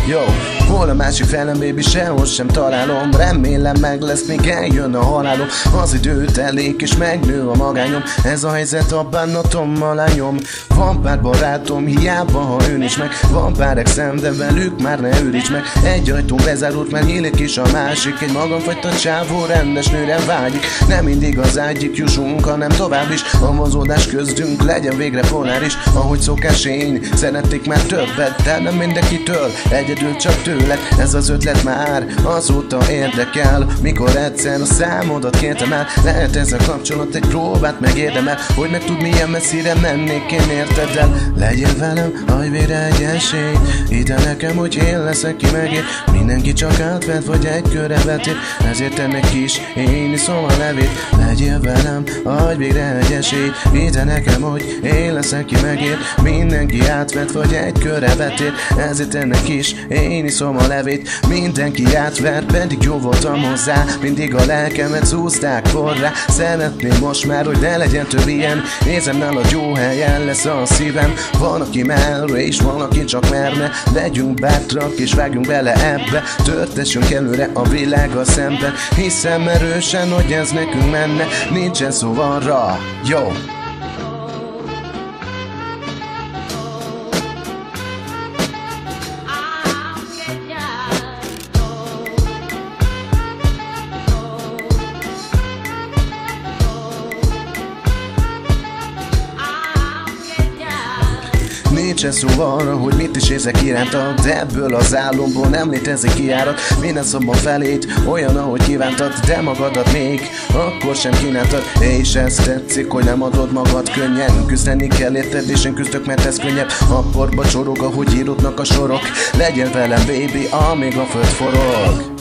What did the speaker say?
Yo, hol a másik felem, baby, sehol sem találom. Remélem meg lesz, míg eljön a halálom. Az idő telik és megnő a magányom. Ez a helyzet, a bánatom, a lányom. Van pár barátom, hiába ha ön is meg. Van pár exem, de velük már ne őríts meg. Egy ajtó bezárult, mert nyílik is a másik. Egy magamfajta csávó rendes nőre vágyik. Nem mindig az egyik jussunk, hanem tovább is. A mozódás köztünk legyen végre poláris. Ahogy szokás én, szerették már többet, de nem mindenkitől, egyedül csak tőled. Ez az ötlet már azóta érdekel. Mikor egyszer a számodat kértem el, lehet ez a kapcsolat egy próbát megérdemel. Hogy meg tud milyen messzire mennék, én érted el. Legyél velem, adj végre egy esélyt. Ide nekem, hogy én leszek, ki megér. Mindenki csak átvett, vagy egy körre vetít. Ezért ennek is én iszom a levét. Legyél velem, adj végre egy esélyt. Ide nekem, hogy én leszek, ki megér. Mindenki átvett, vagy egy körre vetít. Ezért ennek is én iszom a levét. Mindenki átver, pedig jó voltam hozzá. Mindig a lelkemet szúzták forrá. Szeretném most már, hogy ne legyen több ilyen. Nézem nálad, jó helyen lesz a szívem. Van, aki merre, és van, aki csak merne. Legyünk bátrak, és vágjunk bele ebbe. Törtessünk előre a világgal szemben. Hiszem erősen, hogy ez nekünk menne. Nincsen szó arra, jó. Nincsen szó arra, hogy mit is érzek irántad, de ebből az álomból nem létezik kijárat. Minden szobban felét olyan, ahogy kívántad, de magadat még akkor sem kínáltad. És ez tetszik, hogy nem adod magad könnyen. Küzdeni kell érted, és én küzdök, mert ez könnyebb. A porba csorog, ahogy íródnak a sorok. Legyen velem, baby, amíg a föld forog.